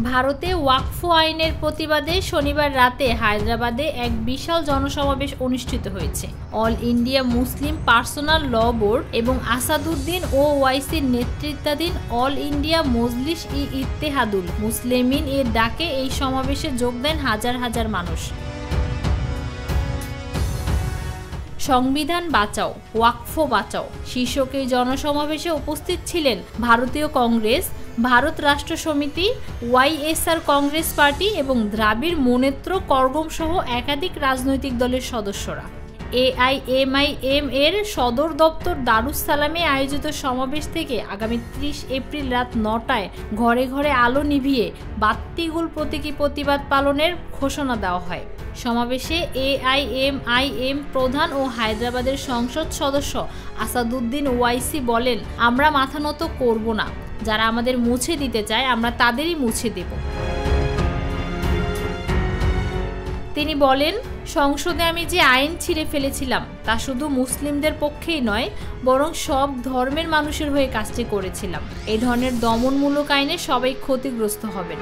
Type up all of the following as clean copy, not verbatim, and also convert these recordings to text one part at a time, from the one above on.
ভারতে ওয়াকফ আইনের প্রতিবাদে শনিবার রাতে হায়দ্রাবাদে এক বিশাল জনসমাবেশ অনুষ্ঠিত হয়েছে। অল ইন্ডিয়া মুসলিম পার্সোনাল ল বোর্ড এবং আসাদুদ্দিন ওওয়াইসির নেতৃত্বাধীন অল ইন্ডিয়া মজলিস-ই-ইত্তেহাদুল মুসলিমিন এর ডাকে এই সমাবেশে যোগ দেন হাজার হাজার মানুষ। সংবিধান বাঁচাও, ওয়াকফ বাঁচাও শীর্ষক এই জনসমাবেশে উপস্থিত ছিলেন ভারতীয় কংগ্রেস, ভারত রাষ্ট্র সমিতি, ওয়াইএসআর কংগ্রেস পার্টি এবং দ্রাবিড় মুনেত্র কড়গম সহ একাধিক রাজনৈতিক দলের সদস্যরা। এআইএমআইএম এর সদর দপ্তর দারুস সালামে আয়োজিত সমাবেশ থেকে আগামী 30 এপ্রিল রাত 9টায় ঘরে ঘরে আলো নিভিয়ে বাত্তিগুল প্রতীকী প্রতিবাদ পালনের ঘোষণা দেওয়া হয়। সমাবেশে এআইএমআইএম প্রধান ও হায়দ্রাবাদের সংসদ সদস্য আসাদুদ্দিন ওয়াইসি বলেন, আমরা মাথা নত করব না, যারা আমাদের মুছে দিতে চায় আমরা তাদেরই মুছে দেব। তিনি বলেন, সংসদে আমি যে আইন ছিঁড়ে ফেলেছিলাম তা শুধু মুসলিমদের পক্ষেই নয়, বরং সব ধর্মের মানুষের হয়ে কাজটি করেছিলাম। এই ধরনের দমনমূলক আইনে সবাই ক্ষতিগ্রস্ত হবেন।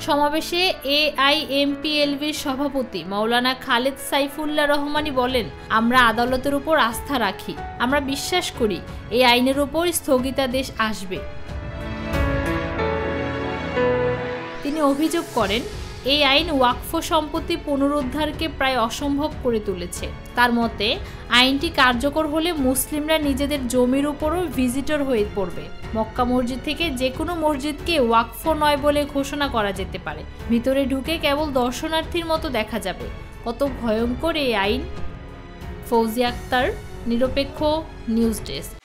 সমাবেশে এআইএমপিএলভির সভাপতি মাওলানা খালেদ সাইফুল্লাহ রহমানী বলেন, আমরা আদালতের উপর আস্থা রাখি, আমরা বিশ্বাস করি এই আইনের উপর স্থগিতাদেশ আসবে। তিনি অভিযোগ করেন, এই আইন ওয়াকফ সম্পত্তি পুনরুদ্ধারকে প্রায় অসম্ভব করে তুলেছে। তার মতে, আইনটি কার্যকর হলে মুসলিমরা নিজেদের জমির উপরও ভিজিটর হয়ে পড়বে। মক্কা মসজিদ থেকে যে কোনো মসজিদকে ওয়াকফ নয় বলে ঘোষণা করা যেতে পারে। ভিতরে ঢুকে কেবল দর্শনার্থীর মতো দেখা যাবে। কত ভয়ঙ্কর এই আইন। ফৌজিয়া আক্তার, নিরপেক্ষ নিউজ ডেস্ক।